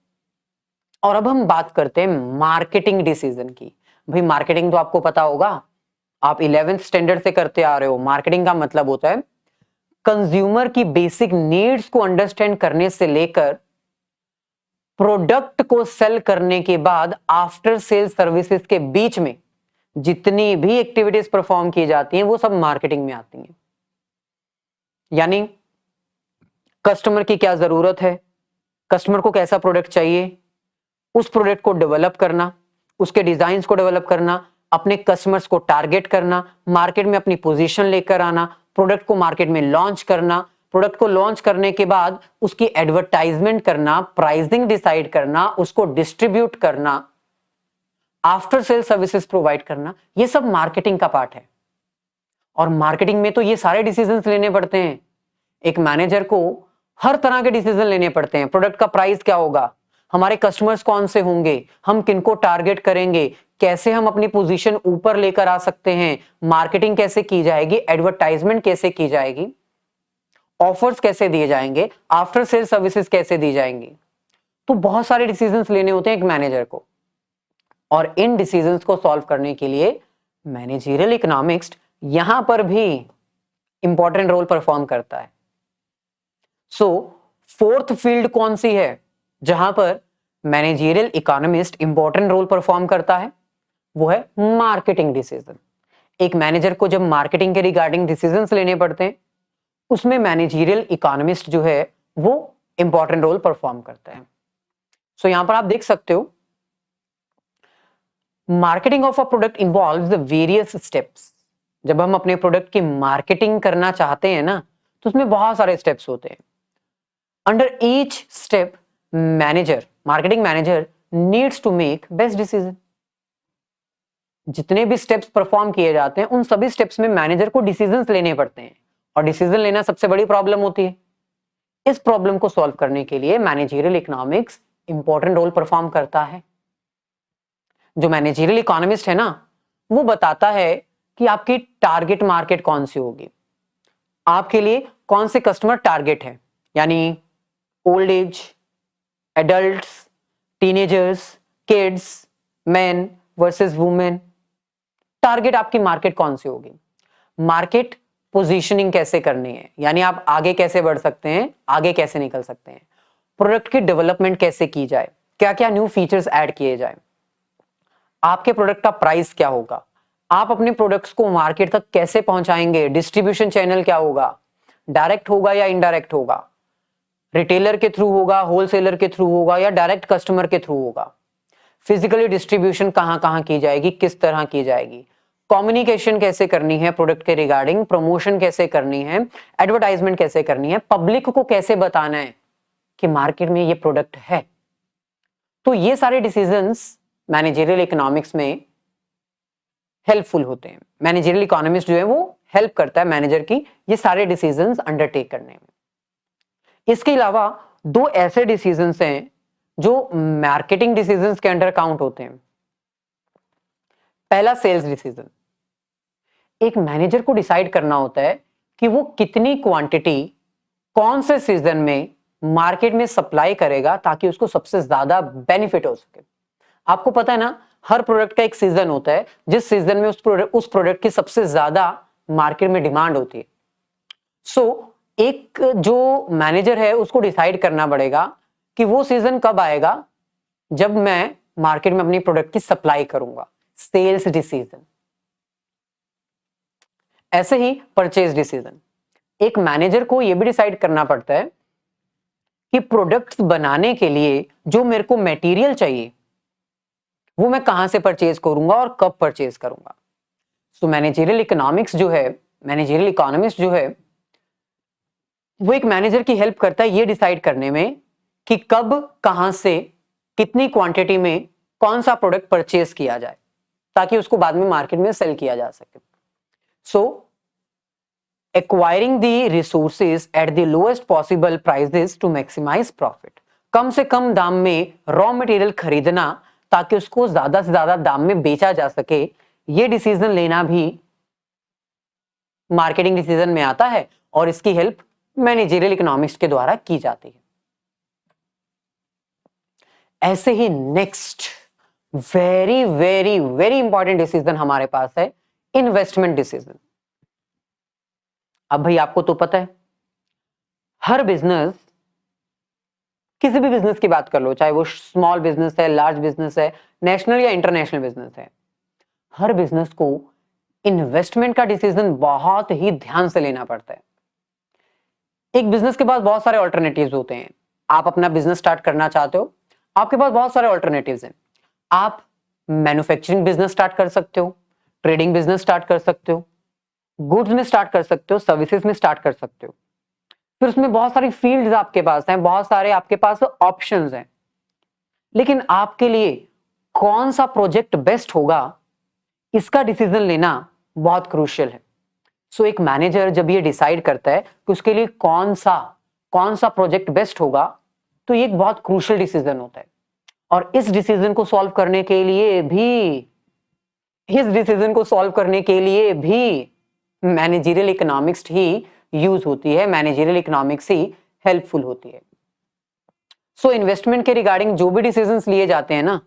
A: और अब हम बात करते हैं मार्केटिंग डिसीजन की। भाई मार्केटिंग तो आपको पता होगा, आप 11th स्टैंडर्ड से करते आ रहे हो। मार्केटिंग का मतलब होता है कंज्यूमर की बेसिक नीड्स को अंडरस्टैंड करने से लेकर प्रोडक्ट को सेल करने के बाद आफ्टर सेल सर्विसेज के बीच में जितनी भी एक्टिविटीज परफॉर्म की जाती हैं वो सब मार्केटिंग में आती हैं। यानी कस्टमर की क्या जरूरत है, कस्टमर को कैसा प्रोडक्ट चाहिए, उस प्रोडक्ट को डेवलप करना, उसके डिजाइन्स को डेवलप करना, अपने कस्टमर्स को टारगेट करना, मार्केट में अपनी पोजीशन लेकर आना, प्रोडक्ट को मार्केट में लॉन्च करना, प्रोडक्ट को लॉन्च करने के बाद उसकी एडवर्टाइजमेंट करना, प्राइसिंग डिसाइड करना, उसको डिस्ट्रीब्यूट करना, आफ्टर सेल सर्विसेज प्रोवाइड करना, ये सब मार्केटिंग का पार्ट है। और मार्केटिंग में तो ये सारे डिसीजंस लेने पड़ते हैं। एक मैनेजर को हर तरह के डिसीजन लेने पड़ते हैं। प्रोडक्ट का प्राइस क्या होगा, हमारे कस्टमर्स कौन से होंगे, हम किनको टारगेट करेंगे, कैसे हम अपनी पोजीशन ऊपर लेकर आ सकते हैं, मार्केटिंग कैसे की जाएगी, एडवर्टाइजमेंट कैसे की जाएगी, ऑफर्स कैसे दिए जाएंगे, आफ्टर सेल सर्विसेज कैसे दी जाएंगी। तो बहुत सारे डिसीजंस लेने होते हैं एक मैनेजर को, और इन डिसीजंस को सॉल्व करने के लिए मैनेजरियल इकोनॉमिक्स यहां पर भी इंपॉर्टेंट रोल परफॉर्म करता है। सो फोर्थ फील्ड कौन सी है जहां पर managerial economist important role perform करता है? वो है मार्केटिंग डिसीजन। एक मैनेजर को जब मार्केटिंग के रिगार्डिंग डिसीजंस लेने पड़ते हैं उसमें मैनेजरियल इकोनॉमिस्ट जो है वो इंपॉर्टेंट रोल परफॉर्म करता है। सो यहां पर आप देख सकते हो marketing of a product involves the various steps. जब हम अपने प्रोडक्ट की मार्केटिंग करना चाहते हैं ना तो उसमें बहुत सारे स्टेप्स होते हैं। Under each step marketing manager needs to make best decision. जितने भी स्टेप्स परफॉर्म किए जाते हैं उन सभी स्टेप्स में मैनेजर को डिसीजंस लेने पड़ते हैं, और डिसीजन लेना सबसे बड़ी प्रॉब्लम होती है। इस प्रॉब्लम को सॉल्व करने के लिए managerial economics important role perform करता है। जो मैनेजरियल इकोनॉमिस्ट है ना वो बताता है कि आपकी टारगेट मार्केट कौन सी होगी, आपके लिए कौन से कस्टमर टारगेट है, यानी old age, adults, teenagers, kids, main versus women. Target आपकी मार्केट कौन सी होगी, मार्केट पोजीशनिंग कैसे करनी है, यानी आप आगे कैसे बढ़ सकते हैं, आगे कैसे निकल सकते हैं, प्रोडक्ट की डेवलपमेंट कैसे की जाए, क्या क्या न्यू फीचर्स ऐड किए जाए, आपके प्रोडक्ट का प्राइस क्या होगा, आप अपने प्रोडक्ट्स को मार्केट तक कैसे पहुंचाएंगे, डिस्ट्रीब्यूशन चैनल क्या होगा, डायरेक्ट होगा या इनडायरेक्ट होगा, रिटेलर के थ्रू होगा, होलसेलर के थ्रू होगा या डायरेक्ट कस्टमर के थ्रू होगा, फिजिकली डिस्ट्रीब्यूशन कहां कहां की जाएगी, किस तरह की जाएगी, कम्युनिकेशन कैसे करनी है प्रोडक्ट के रिगार्डिंग, प्रमोशन कैसे करनी है, एडवर्टाइजमेंट कैसे करनी है, पब्लिक को कैसे बताना है कि मार्केट में ये प्रोडक्ट है। तो ये सारे डिसीजंस मैनेजरियल इकोनॉमिक्स में हेल्पफुल होते हैं। मैनेजरियल इकोनॉमिस्ट जो है वो हेल्प करता है मैनेजर की ये सारे डिसीजंस अंडरटेक करने में। इसके अलावा दो ऐसे डिसीजंस हैं जो मार्केटिंग डिसीजंस के अंडर काउंट होते हैं। पहला सेल्स डिसीजन। एक मैनेजर को डिसाइड करना होता है कि वो कितनी क्वांटिटी कौन से सीजन में मार्केट में सप्लाई करेगा ताकि उसको सबसे ज्यादा बेनिफिट हो सके। आपको पता है ना, हर प्रोडक्ट का एक सीजन होता है जिस सीजन में उस प्रोडक्ट की सबसे ज्यादा मार्केट में डिमांड होती है। सो एक जो मैनेजर है उसको डिसाइड करना पड़ेगा कि वो सीजन कब आएगा जब मैं मार्केट में अपनी प्रोडक्ट की सप्लाई करूंगा, सेल्स डिसीजन। ऐसे ही परचेज डिसीजन। एक मैनेजर को यह भी डिसाइड करना पड़ता है कि प्रोडक्ट्स बनाने के लिए जो मेरे को मटेरियल चाहिए वो मैं कहां से परचेज करूंगा और कब परचेज करूंगा। सो मैनेजरियल इकोनॉमिक्स जो है, मैनेजरियल इकोनॉमिस्ट जो है वो एक मैनेजर की हेल्प करता है ये डिसाइड करने में कि कब, कहां से, कितनी क्वांटिटी में कौन सा प्रोडक्ट परचेज किया जाए ताकि उसको बाद में मार्केट में सेल किया जा सके। So acquiring the resources at the lowest possible prices to maximise profit. कम से कम दाम में रॉ मटेरियल खरीदना ताकि उसको ज्यादा से ज्यादा दाम में बेचा जा सके, ये डिसीजन लेना भी मार्केटिंग डिसीजन में आता है और इसकी हेल्प मैनेजरियल इकोनॉमिक्स के द्वारा की जाती है। ऐसे ही next very very very important decision हमारे पास है इन्वेस्टमेंट डिसीजन। अब भाई आपको तो पता है हर बिजनेस, किसी भी बिजनेस की बात कर लो, चाहे वो स्मॉल बिजनेस है, लार्ज बिजनेस है, नेशनल या इंटरनेशनल बिजनेस है, हर बिजनेस को इन्वेस्टमेंट का डिसीजन बहुत ही ध्यान से लेना पड़ता है। एक बिजनेस के पास बहुत सारे ऑल्टरनेटिव्स होते हैं। आप अपना बिजनेस स्टार्ट करना चाहते हो, आपके पास बहुत सारे ऑल्टरनेटिव्स हैं। आप मैन्युफैक्चरिंग बिजनेस स्टार्ट कर सकते हो, ट्रेडिंग बिजनेस स्टार्ट कर सकते हो, गुड्स में स्टार्ट कर सकते हो, सर्विसेज में स्टार्ट कर सकते हो। फिर उसमें बहुत सारी फील्ड्स आपके पास हैं, बहुत सारे आपके पास ऑप्शंस हैं। लेकिन आपके लिए कौन सा प्रोजेक्ट बेस्ट होगा इसका डिसीजन लेना बहुत क्रूशियल है। सो एक मैनेजर जब ये डिसाइड करता है कि उसके लिए कौन सा प्रोजेक्ट बेस्ट होगा, तो ये एक बहुत क्रूशियल डिसीजन होता है। और इस डिसीजन को सॉल्व करने के लिए भी मैनेजरियल इकोनॉमिक्स ही यूज होती है, मैनेजरियल इकोनॉमिक्स ही हेल्पफुल होती है। सो इन्वेस्टमेंट के रिगार्डिंग जो भी डिसीजंस लिए जाते हैं ना,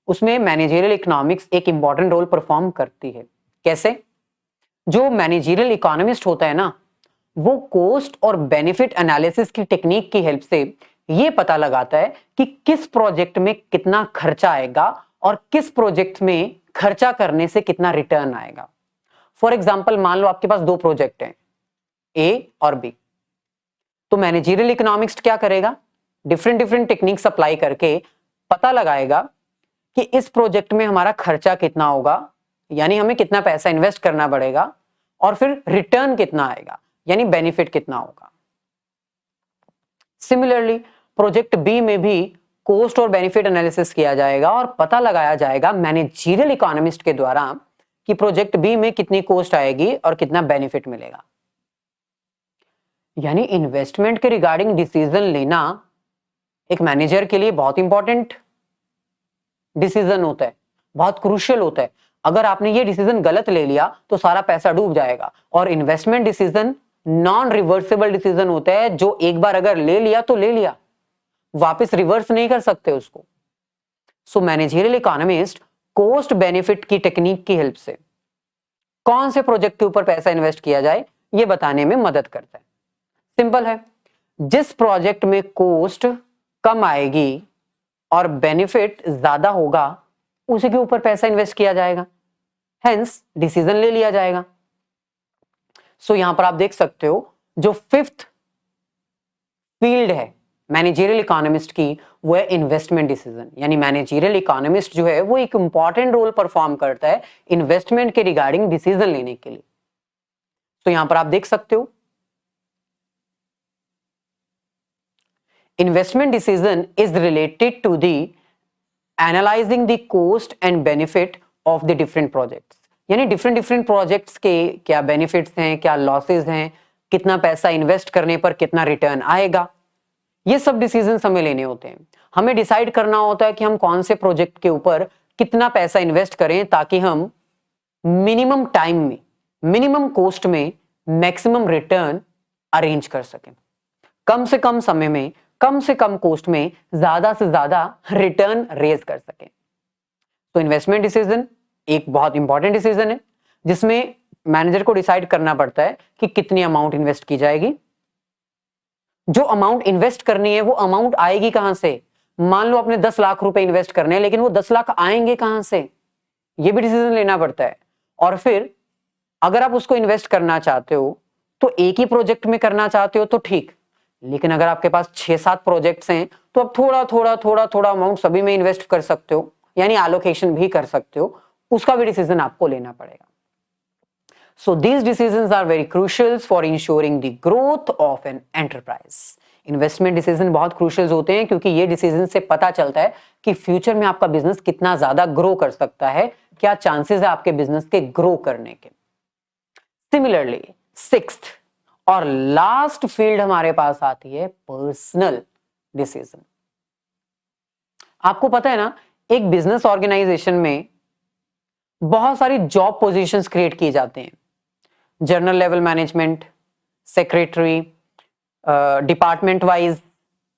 A: उसमें मैनेजरियल इकोनॉमिक्स एक इंपॉर्टेंट रोल परफॉर्म करती है। कैसे? जो मैनेजरियल इकोनॉमिस्ट होता है ना, वो कॉस्ट और बेनिफिट एनालिसिस की टेक्निक की हेल्प से ये पता लगाता है कि किस प्रोजेक्ट में कितना खर्चा आएगा और किस प्रोजेक्ट में खर्चा करने से कितना रिटर्न आएगा। फॉर एग्जाम्पल, मान लो आपके पास दो प्रोजेक्ट हैं, ए और बी। तो मैनेजरियल इकोनॉमिक्स क्या करेगा? डिफरेंट डिफरेंट टेक्निक्स अप्लाई करके पता लगाएगा कि इस प्रोजेक्ट में हमारा खर्चा कितना होगा, यानी हमें कितना पैसा इन्वेस्ट करना पड़ेगा, और फिर रिटर्न कितना आएगा, यानी बेनिफिट कितना होगा। सिमिलरली प्रोजेक्ट बी में भी कॉस्ट और बेनिफिट एनालिसिस किया जाएगा और पता लगाया जाएगा मैनेजरियल इकोनॉमिस्ट के द्वारा कि प्रोजेक्ट बी में कितनी कॉस्ट आएगी और कितना बेनिफिट मिलेगा। यानी इन्वेस्टमेंट के रिगार्डिंग डिसीजन लेना एक मैनेजर के लिए बहुत इंपॉर्टेंट डिसीजन होता है, बहुत क्रूशियल होता है। अगर आपने ये डिसीजन गलत ले लिया तो सारा पैसा डूब जाएगा। और investment decision non reversible decision होता है, जो एक बार अगर ले लिया तो ले लिया, वापस रिवर्स नहीं कर सकते उसको। सो मैनेजरियल इकोनॉमिस्ट कॉस्ट बेनिफिट की टेक्निक की हेल्प से कौन से प्रोजेक्ट के ऊपर पैसा इन्वेस्ट किया जाए ये बताने में मदद करता है। सिंपल है, जिस प्रोजेक्ट में कॉस्ट कम आएगी और बेनिफिट ज्यादा होगा उसी के ऊपर पैसा इन्वेस्ट किया जाएगा, हेंस डिसीजन ले लिया जाएगा। सो यहां पर आप देख सकते हो जो फिफ्थ फील्ड है मैनेजरियल इकोनॉमिस्ट की वो है इन्वेस्टमेंट डिसीजन। यानी मैनेजरियल इकोनॉमिस्ट जो है वो एक इंपॉर्टेंट रोल परफॉर्म करता है इन्वेस्टमेंट के रिगार्डिंग डिसीजन लेने के लिए। तो यहां पर आप देख सकते हो investment decision is related to the analysing the cost and benefit of the different projects. यानी डिफरेंट डिफरेंट प्रोजेक्ट्स के क्या बेनिफिट्स हैं, क्या लॉसेस हैं, कितना पैसा इन्वेस्ट करने पर कितना रिटर्न आएगा, ये सब डिसीजंस हमें लेने होते हैं। हमें डिसाइड करना होता है कि हम कौन से प्रोजेक्ट के ऊपर कितना पैसा इन्वेस्ट करें ताकि हम मिनिमम टाइम में, मिनिमम कॉस्ट में मैक्सिमम रिटर्न अरेंज कर सकें, कम से कम समय में कम से कम कॉस्ट में ज्यादा से ज्यादा रिटर्न रेज कर सकें। तो इन्वेस्टमेंट डिसीजन एक बहुत इंपॉर्टेंट डिसीजन है जिसमें मैनेजर को डिसाइड करना पड़ता है कि कितनी अमाउंट इन्वेस्ट की जाएगी, जो अमाउंट इन्वेस्ट करनी है वो अमाउंट आएगी कहां से। मान लो आपने 10 लाख रुपए इन्वेस्ट करने हैं लेकिन वो 10 लाख आएंगे कहां से, ये भी डिसीजन लेना पड़ता है। और फिर अगर आप उसको इन्वेस्ट करना चाहते हो तो एक ही प्रोजेक्ट में करना चाहते हो तो ठीक, लेकिन अगर आपके पास 6-7 प्रोजेक्ट्स हैं तो आप थोड़ा थोड़ा थोड़ा थोड़ा अमाउंट सभी में इन्वेस्ट कर सकते हो, यानी एलोकेशन भी कर सकते हो, उसका भी डिसीजन आपको लेना पड़ेगा। So these decisions are very crucial for ensuring the growth of an enterprise. Investment decision बहुत क्रूशियल होते हैं क्योंकि ये डिसीजन से पता चलता है कि फ्यूचर में आपका बिजनेस कितना ज्यादा ग्रो कर सकता है, क्या चांसेस है आपके बिजनेस के ग्रो करने के। सिमिलरली सिक्स्थ और लास्ट फील्ड हमारे पास आती है पर्सनल डिसीजन। आपको पता है ना, एक बिजनेस ऑर्गेनाइजेशन में बहुत सारी जॉब पोजीशंस क्रिएट किए जाते हैं, journal level management, secretary, department wise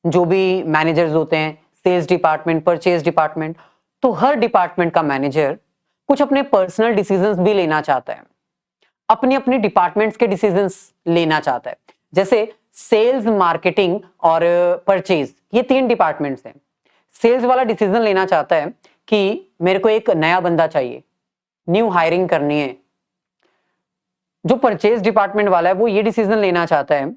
A: जो भी मैनेजर्स होते हैं, सेल्स डिपार्टमेंट, परचेज डिपार्टमेंट, तो हर डिपार्टमेंट का मैनेजर कुछ अपने पर्सनल डिसीजंस भी लेना चाहता है, अपने अपने डिपार्टमेंट्स के डिसीजंस लेना चाहता है। जैसे सेल्स, मार्केटिंग और परचेज, ये 3 डिपार्टमेंट्स हैं। सेल्स वाला डिसीजन लेना चाहता है कि मेरे को एक नया बंदा चाहिए, न्यू हायरिंग करनी है। जो परचेज डिपार्टमेंट वाला है वो ये डिसीजन लेना चाहता है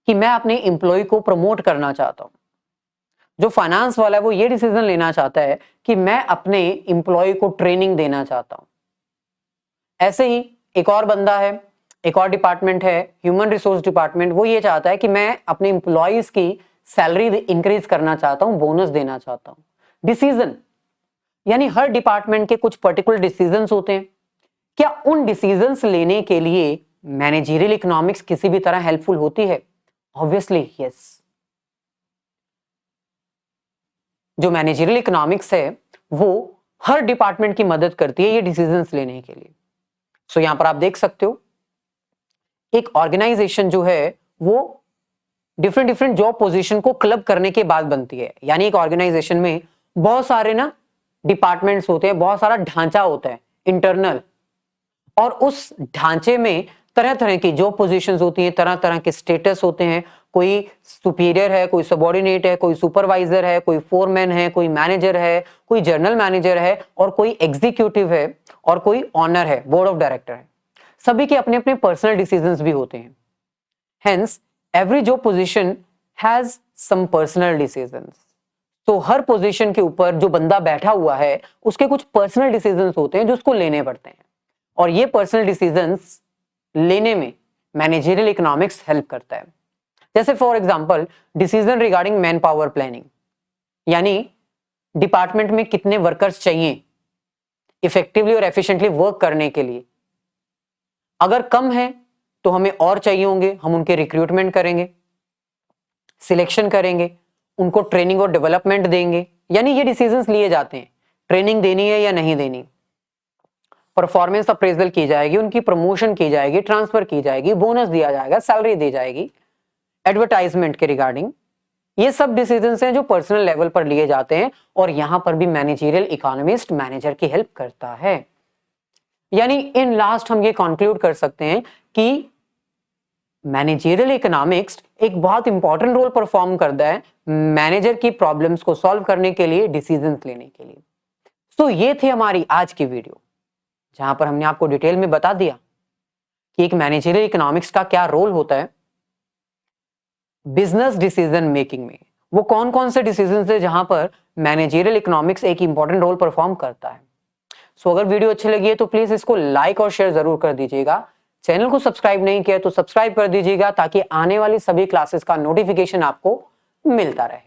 A: कि मैं अपने एम्प्लॉय को प्रमोट करना चाहता हूं। जो फाइनेंस वाला है वो ये डिसीजन लेना चाहता है कि मैं अपने एम्प्लॉय को ट्रेनिंग देना चाहता हूं। ऐसे ही एक और बंदा है, एक और डिपार्टमेंट है ह्यूमन रिसोर्स डिपार्टमेंट, वो ये चाहता है कि मैं अपने एम्प्लॉयज की सैलरी इंक्रीज करना चाहता हूं, बोनस देना चाहता हूं। डिसीजन यानी हर डिपार्टमेंट के कुछ पर्टिकुलर डिसीजंस होते हैं। क्या उन डिसीजंस लेने के लिए मैनेजरियल इकोनॉमिक्स किसी भी तरह हेल्पफुल होती है? Obviously yes. जो मैनेजरियल इकोनॉमिक्स है वो हर डिपार्टमेंट की मदद करती है ये डिसीजंस लेने के लिए। सो यहां पर आप देख सकते हो एक ऑर्गेनाइजेशन जो है वो डिफरेंट डिफरेंट जॉब पोजीशन को क्लब करने के बाद बनती है। यानी एक ऑर्गेनाइजेशन में बहुत सारे ना डिपार्टमेंट्स होते हैं, बहुत सारा ढांचा होता है इंटरनल, और उस ढांचे में तरह तरह की जॉब पोजीशंस होती हैं, तरह तरह के स्टेटस होते हैं। कोई सुपीरियर है, कोई सबॉर्डिनेट है, कोई सुपरवाइजर है, कोई फोरमैन है, कोई मैनेजर है, कोई जनरल मैनेजर है, और कोई एग्जीक्यूटिव है, और कोई ऑनर है, बोर्ड ऑफ डायरेक्टर है। सभी के अपने अपने पर्सनल डिसीजंस भी होते हैं। Hence every job position has some personal decisions. तो हर पोजीशन के ऊपर जो बंदा बैठा हुआ है उसके कुछ पर्सनल डिसीजंस होते हैं जो उसको लेने पड़ते हैं, और ये पर्सनल डिसीजंस लेने में मैनेजरियल इकोनॉमिक्स हेल्प करता है। जैसे for example decision regarding man power planning, यानी डिपार्टमेंट में कितने वर्कर्स चाहिए इफेक्टिवली और एफिशिएंटली वर्क करने के लिए। अगर कम है तो हमें और चाहिए होंगे, हम उनके रिक्रूटमेंट करेंगे, सिलेक्शन करेंगे, उनको ट्रेनिंग और डेवलपमेंट देंगे। यानी ये डिसीजंस लिए जाते हैं, ट्रेनिंग देनी है या नहीं देनी, परफॉर्मेंस अप्रेजल की जाएगी, उनकी प्रमोशन की जाएगी, ट्रांसफर की जाएगी, बोनस दिया जाएगा, सैलरी दी जाएगी, एडवर्टाइजमेंट के रिगार्डिंग। ये सब डिसीजंस हैं जो पर्सनल लेवल पर लिए जाते हैं और यहां पर भी मैनेजरियल इकोनॉमिस्ट मैनेजर की हेल्प करता है। यानी इन लास्ट हम ये कंक्लूड कर सकते हैं कि मैनेजरियल इकोनॉमिक्स एक बहुत इंपॉर्टेंट रोल परफॉर्म करता है मैनेजर की प्रॉब्लम्स को सॉल्व करने के लिए, डिसीजंस लेने के लिए। तो ये थी हमारी आज की वीडियो, जहां पर हमने आपको डिटेल में बता दिया कि एक मैनेजरियल इकोनॉमिक्स का क्या रोल होता है बिजनेस डिसीजन मेकिंग में। वो कौन कौन से डिसीजन है जहां पर मैनेजरियल इकोनॉमिक्स एक इंपॉर्टेंट रोल परफॉर्म करता है। सो अगर वीडियो अच्छी लगी है तो प्लीज इसको लाइक और शेयर जरूर कर दीजिएगा। चैनल को सब्सक्राइब नहीं किया तो सब्सक्राइब कर दीजिएगा ताकि आने वाली सभी क्लासेस का नोटिफिकेशन आपको मिलता रहे।